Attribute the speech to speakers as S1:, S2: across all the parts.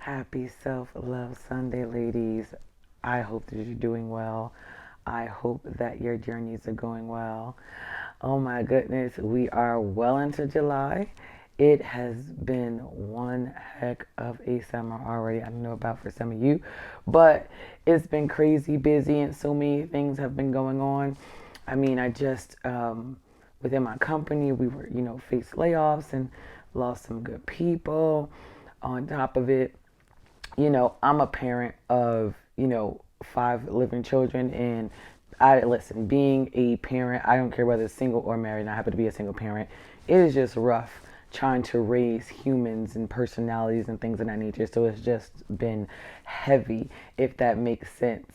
S1: Happy Self-Love Sunday, ladies. I hope that you're doing well. I hope that your journeys are going well. Oh my goodness, we are well into July. It has been one heck of a summer already. I don't know about for some of you, but it's been crazy busy and so many things have been going on. I just, within my company, we were, faced layoffs and lost some good people. On top of it, I'm a parent of, five living children. And listen, being a parent, I don't care whether it's single or married, and I happen to be a single parent, it is just rough trying to raise humans and personalities and things of that nature. So it's just been heavy, if that makes sense.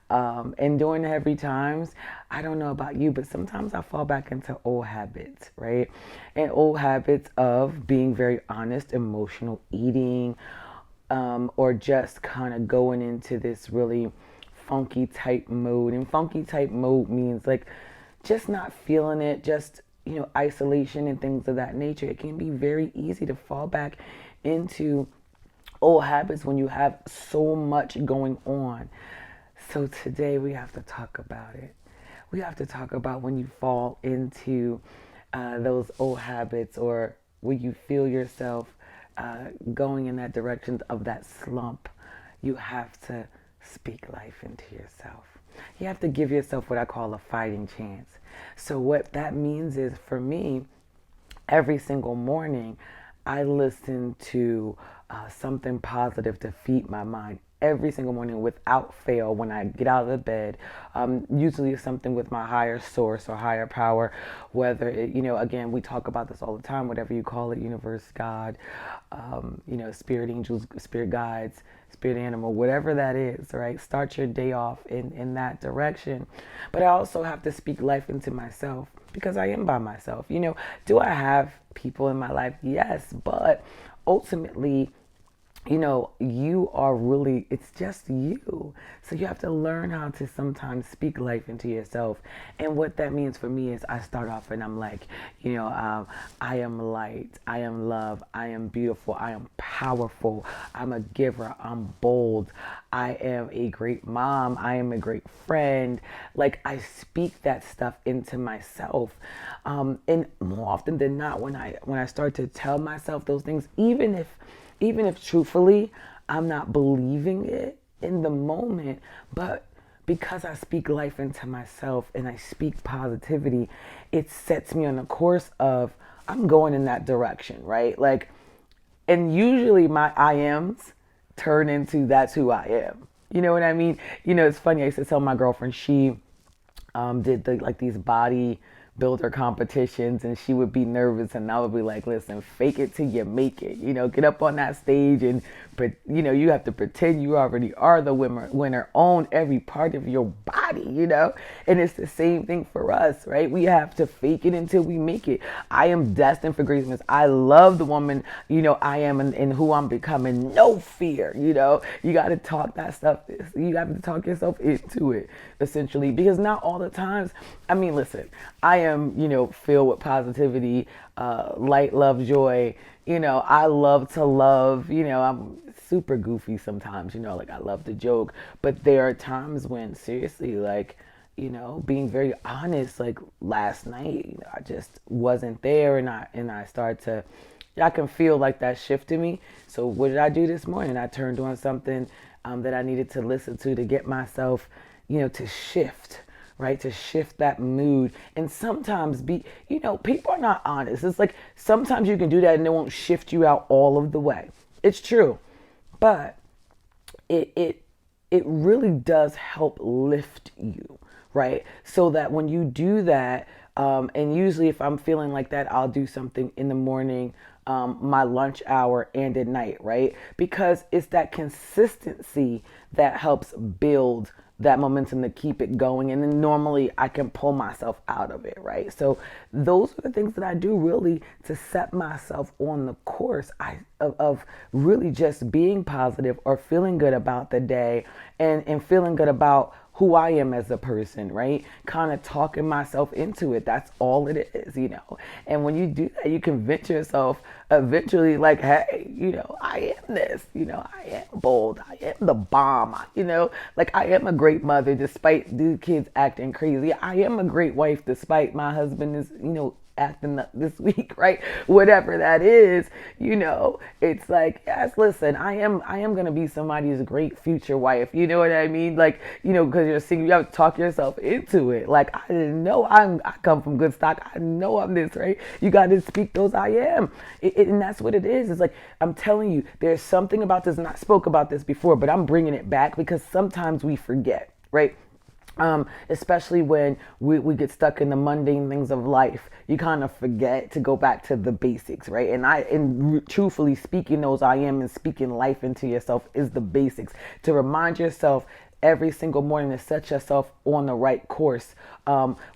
S1: And during the heavy times, I don't know about you, but sometimes I fall back into old habits, right? And old habits of being very honest, emotional eating, or just kind of going into this really funky type mode. And funky type mode means like just not feeling it, just, isolation and things of that nature. It can be very easy to fall back into old habits when you have so much going on. So today we have to talk about it. We have to talk about when you fall into those old habits, or when you feel yourself going in that direction of that slump. You have to speak life into yourself. You have to give yourself what I call a fighting chance. So what that means is, for me, every single morning, I listen to something positive to feed my mind every single morning without fail when I get out of the bed. Usually it's something with my higher source or higher power, whether it, again, we talk about this all the time, whatever you call it, universe, God, spirit angels, spirit guides, spirit animal, whatever that is, right? Start your day off in that direction. But I also have to speak life into myself because I am by myself. Do I have people in my life? Yes, but ultimately, you are really, it's just you. So you have to learn how to sometimes speak life into yourself. And what that means for me is I start off and I'm like, I am light, I am love, I am beautiful, I am powerful, I'm a giver, I'm bold, I am a great mom, I am a great friend. Like, I speak that stuff into myself. And more often than not, when I start to tell myself those things, even if truthfully I'm not believing it in the moment, but because I speak life into myself and I speak positivity, it sets me on a course of I'm going in that direction, right? Like, and usually my I ams turn into that's who I am. You know what I mean? It's funny. I used to tell my girlfriend, she did these body builder competitions, and she would be nervous and I would be like, listen, fake it till you make it, get up on that stage and you have to pretend you already are the winner, own every part of your body, and it's the same thing for us, right? We have to fake it until we make it. I am destined for greatness. I love the woman, I am, and who I'm becoming. No fear. You got to talk that stuff, you got to talk yourself into it, essentially, because not all the times, listen, I am, filled with positivity, light, love, joy. I love to love. I'm super goofy sometimes, like I love to joke. But there are times when, seriously, like, being very honest, like last night, I just wasn't there, and I started to, I can feel like that shift in me. So what did I do this morning? I turned on something that I needed to listen to get myself, to shift, right? To shift that mood. And sometimes people are not honest. It's like sometimes you can do that and it won't shift you out all of the way. It's true. But it really does help lift you, right? So that when you do that, and usually if I'm feeling like that, I'll do something in the morning, my lunch hour, and at night, right? Because it's that consistency that helps build that momentum to keep it going. And then normally I can pull myself out of it, right? So those are the things that I do really to set myself on the course of really just being positive or feeling good about the day, and feeling good about who I am as a person, right? Kind of talking myself into it. That's all it is, you know. And when you do that, you convince yourself eventually, like, hey, you know, I am this, you know, I am bold, I am the bomb, you know, like I am a great mother despite the kids acting crazy. I am a great wife despite my husband is, you know, acting up this week, right? Whatever that is, you know, it's like, yes, listen, I am gonna be somebody's great future wife. You know what I mean? Like, you know, because you're single, you have to talk yourself into it. Like, I didn't know I come from good stock. I know I'm this, right? You got to speak those I am, and that's what it is. It's like I'm telling you, there's something about this, and I spoke about this before, but I'm bringing it back because sometimes we forget, right? Especially when we get stuck in the mundane things of life, you kind of forget to go back to the basics, right? And truthfully speaking, those I am and speaking life into yourself is the basics to remind yourself every single morning to set yourself on the right course,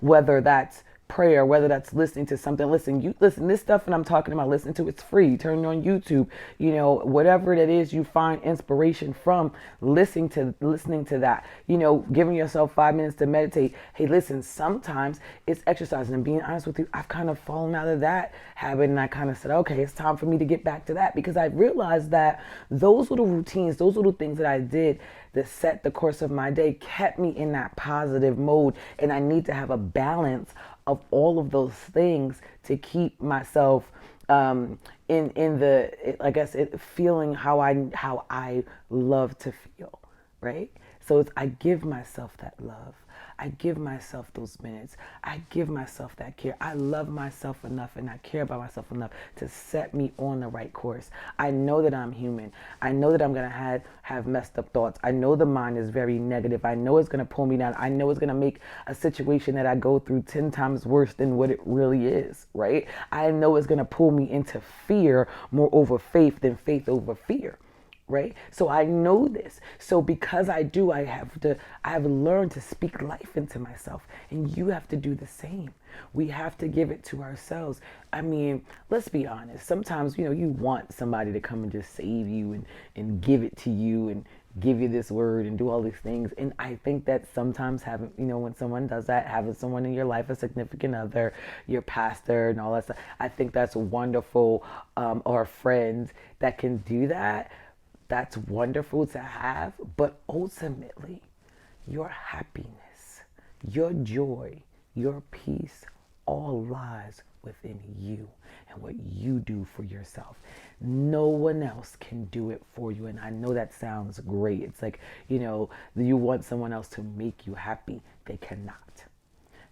S1: whether that's prayer, whether that's listening to something. Listen, this stuff that I'm talking about, listen to, it's free. Turn it on YouTube. You know, whatever it is you find inspiration from, listening to that. You know, giving yourself 5 minutes to meditate. Hey, listen, sometimes it's exercising. And being honest with you, I've kind of fallen out of that habit, and I kind of said, okay, it's time for me to get back to that because I realized that those little routines, those little things that I did that set the course of my day kept me in that positive mode, and I need to have a balance of all of those things to keep myself in the, I guess, feeling how I love to feel, right? So I give myself that love. I give myself those minutes. I give myself that care. I love myself enough and I care about myself enough to set me on the right course. I know that I'm human. I know that I'm going to have messed up thoughts. I know the mind is very negative. I know it's going to pull me down. I know it's going to make a situation that I go through 10 times worse than what it really is, right? I know it's going to pull me into fear more over faith than faith over fear, right? So I know this. So because I have learned to speak life into myself, and you have to do the same. We have to give it to ourselves. I mean, let's be honest. Sometimes, you know, you want somebody to come and just save you and give it to you and give you this word and do all these things. And I think that sometimes having, you know, when someone does that, having someone in your life, a significant other, your pastor and all that stuff, I think that's wonderful. Or friends that can do that, that's wonderful to have, but ultimately, your happiness, your joy, your peace all lies within you and what you do for yourself. No one else can do it for you. And I know that sounds great. It's like, you know, you want someone else to make you happy. They cannot.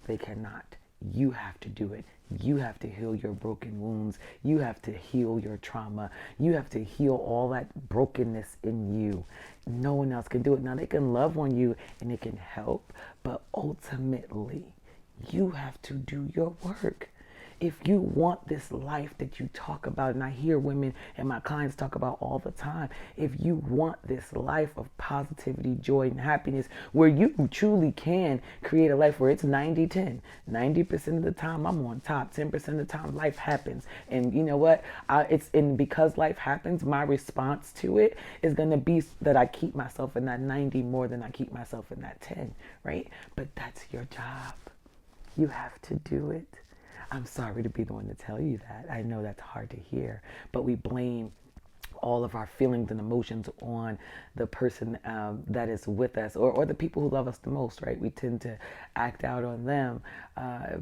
S1: They cannot. You have to do it. You have to heal your broken wounds. You have to heal your trauma. You have to heal all that brokenness in you. No one else can do it. Now, they can love on you and it can help, but ultimately, you have to do your work. If you want this life that you talk about, and I hear women and my clients talk about all the time, if you want this life of positivity, joy, and happiness, where you truly can create a life where it's 90-10, 90% of the time I'm on top, 10% of the time life happens. And you know what? Because life happens, my response to it is going to be that I keep myself in that 90 more than I keep myself in that 10, right? But that's your job. You have to do it. I'm sorry to be the one to tell you that. I know that's hard to hear, but we blame all of our feelings and emotions on the person that is with us, or the people who love us the most, right? We tend to act out on them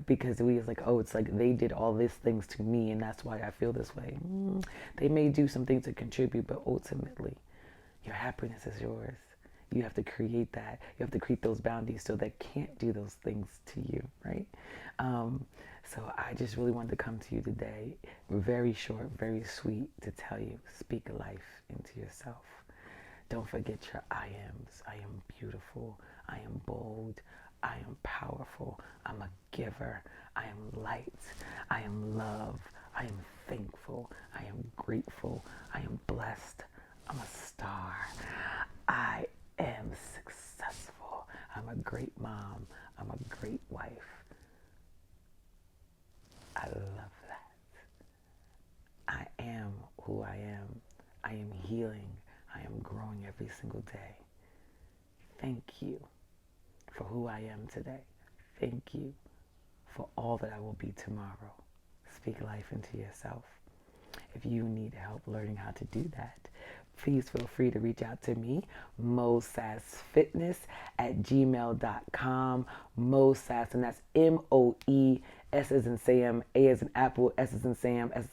S1: because we was like, oh, it's like they did all these things to me and that's why I feel this way. They may do some things to contribute, but ultimately, your happiness is yours. You have to create that. You have to create those boundaries so they can't do those things to you, right? So I just really wanted to come to you today, very short, very sweet, to tell you, speak life into yourself. Don't forget your I ams. I am beautiful. I am bold. I am powerful. I'm a giver. I am light. I am love. I am thankful. I am grateful. I am blessed. I'm a star. I am successful. I'm a great mom. I'm a great wife. I love that. I am who I am. I am healing. I am growing every single day. Thank you. for who I am today. Thank you for all that I will be tomorrow. Speak life into yourself. If you need help learning how to do that, please feel free to reach out to me, mosassfitness@gmail.com. Mosass, and that's MOE, S as in Sam, A as in Apple, S as in Sam, S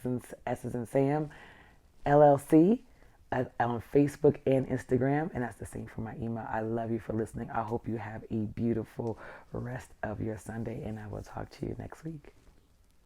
S1: as in Sam, LLC, on Facebook and Instagram, and that's the same for my email. I love you for listening. I hope you have a beautiful rest of your Sunday, and I will talk to you next week.